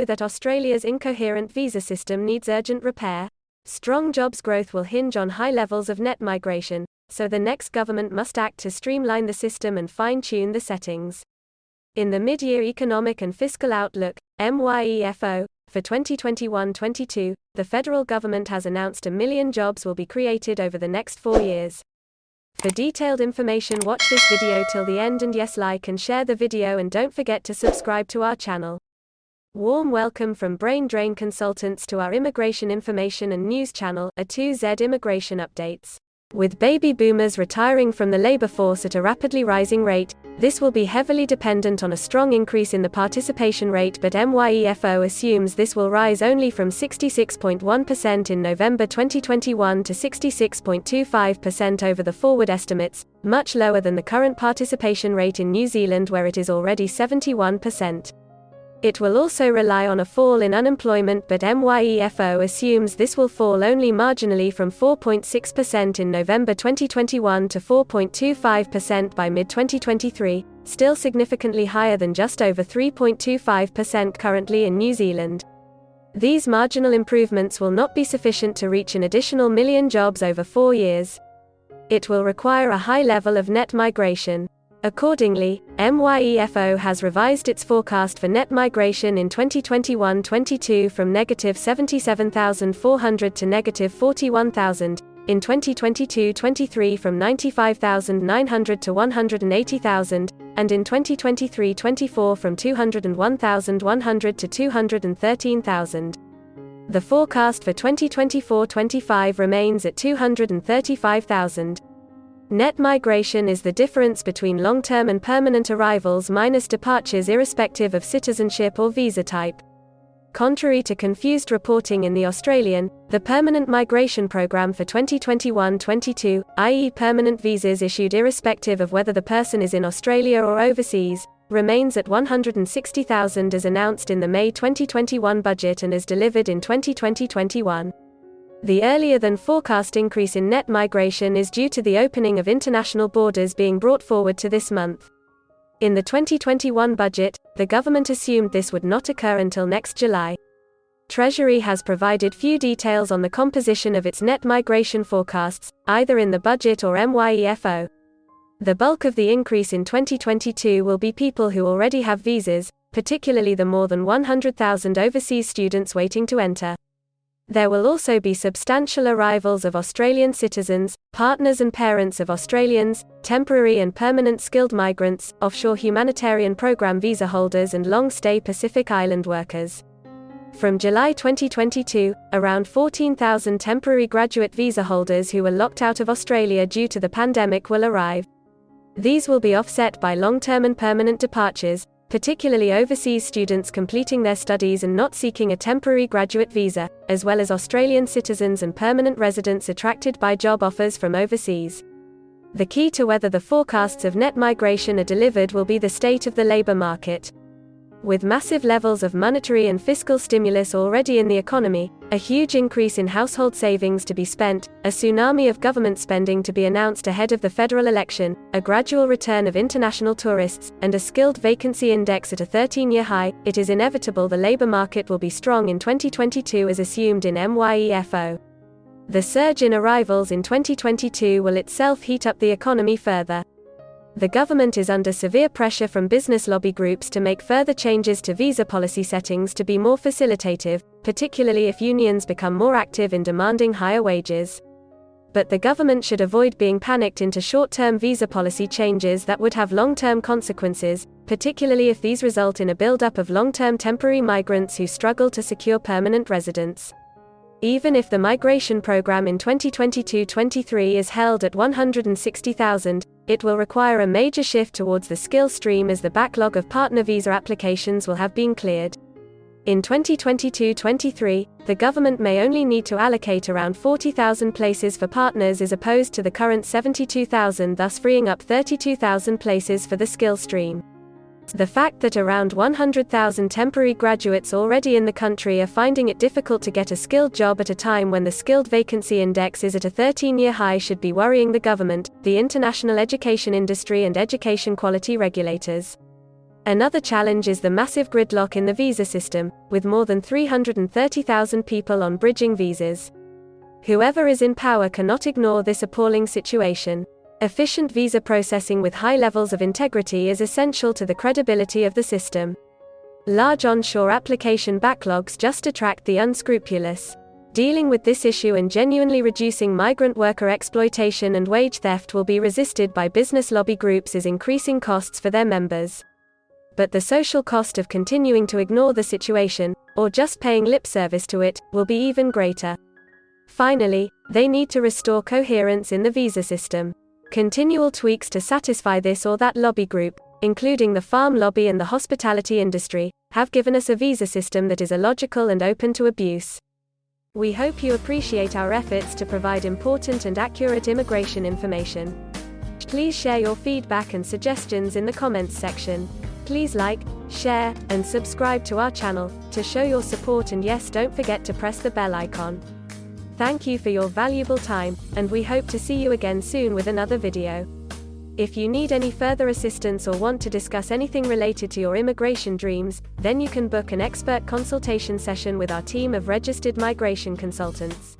know that Australia's incoherent visa system needs urgent repair. Strong jobs growth will hinge on high levels of net migration, so the next government must act to streamline the system and fine-tune the settings. In the Mid-Year Economic and Fiscal Outlook, MYEFO, for 2021-22, the federal government has announced 1 million jobs will be created over the next 4 years. For detailed information, watch this video till the end, and yes, like and share the video, and don't forget to subscribe to our channel. Warm welcome from Brain Drain Consultants to our immigration information and news channel, A2Z Immigration Updates. With baby boomers retiring from the labor force at a rapidly rising rate, this will be heavily dependent on a strong increase in the participation rate, but MYEFO assumes this will rise only from 66.1% in November 2021 to 66.25% over the forward estimates, much lower than the current participation rate in New Zealand, where it is already 71%. It will also rely on a fall in unemployment, but MYEFO assumes this will fall only marginally from 4.6% in November 2021 to 4.25% by mid-2023, still significantly higher than just over 3.25% currently in New Zealand. These marginal improvements will not be sufficient to reach an additional 1 million jobs over 4 years. It will require a high level of net migration. Accordingly, MYEFO has revised its forecast for net migration in 2021-22 from negative 77,400 to negative 41,000, in 2022-23 from 95,900 to 180,000, and in 2023-24 from 201,100 to 213,000. The forecast for 2024-25 remains at 235,000. Net migration is the difference between long-term and permanent arrivals minus departures, irrespective of citizenship or visa type. Contrary to confused reporting in The Australian, the Permanent Migration Programme for 2021-22, i.e. permanent visas issued irrespective of whether the person is in Australia or overseas, remains at 160,000 as announced in the May 2021 budget and as delivered in 2020-21. The earlier than forecast increase in net migration is due to the opening of international borders being brought forward to this month. In the 2021 budget, the government assumed this would not occur until next July. Treasury has provided few details on the composition of its net migration forecasts, either in the budget or MYEFO. The bulk of the increase in 2022 will be people who already have visas, particularly the more than 100,000 overseas students waiting to enter. There will also be substantial arrivals of Australian citizens, partners and parents of Australians, temporary and permanent skilled migrants, offshore humanitarian program visa holders and long-stay Pacific Island workers. From July 2022, around 14,000 temporary graduate visa holders who were locked out of Australia due to the pandemic will arrive. These will be offset by long-term and permanent departures, particularly overseas students completing their studies and not seeking a temporary graduate visa, as well as Australian citizens and permanent residents attracted by job offers from overseas. The key to whether the forecasts of net migration are delivered will be the state of the labour market. With massive levels of monetary and fiscal stimulus already in the economy, a huge increase in household savings to be spent, a tsunami of government spending to be announced ahead of the federal election, a gradual return of international tourists, and a skilled vacancy index at a 13-year high, it is inevitable the labour market will be strong in 2022 as assumed in MYEFO. The surge in arrivals in 2022 will itself heat up the economy further. The government is under severe pressure from business lobby groups to make further changes to visa policy settings to be more facilitative, particularly if unions become more active in demanding higher wages. But the government should avoid being panicked into short-term visa policy changes that would have long-term consequences, particularly if these result in a build-up of long-term temporary migrants who struggle to secure permanent residence. Even if the migration program in 2022-23 is held at 160,000, it will require a major shift towards the skill stream as the backlog of partner visa applications will have been cleared. In 2022-23, the government may only need to allocate around 40,000 places for partners as opposed to the current 72,000, thus freeing up 32,000 places for the skill stream. The fact that around 100,000 temporary graduates already in the country are finding it difficult to get a skilled job at a time when the skilled vacancy index is at a 13-year high should be worrying the government, the international education industry and education quality regulators. Another challenge is the massive gridlock in the visa system, with more than 330,000 people on bridging visas. Whoever is in power cannot ignore this appalling situation. Efficient visa processing with high levels of integrity is essential to the credibility of the system. Large onshore application backlogs just attract the unscrupulous. Dealing with this issue and genuinely reducing migrant worker exploitation and wage theft will be resisted by business lobby groups as increasing costs for their members. But the social cost of continuing to ignore the situation, or just paying lip service to it, will be even greater. Finally, they need to restore coherence in the visa system. Continual tweaks to satisfy this or that lobby group, including the farm lobby and the hospitality industry, have given us a visa system that is illogical and open to abuse. We hope you appreciate our efforts to provide important and accurate immigration information. Please share your feedback and suggestions in the comments section. Please like, share, and subscribe to our channel to show your support, and yes, don't forget to press the bell icon. Thank you for your valuable time, and we hope to see you again soon with another video. If you need any further assistance or want to discuss anything related to your immigration dreams, then you can book an expert consultation session with our team of registered migration consultants.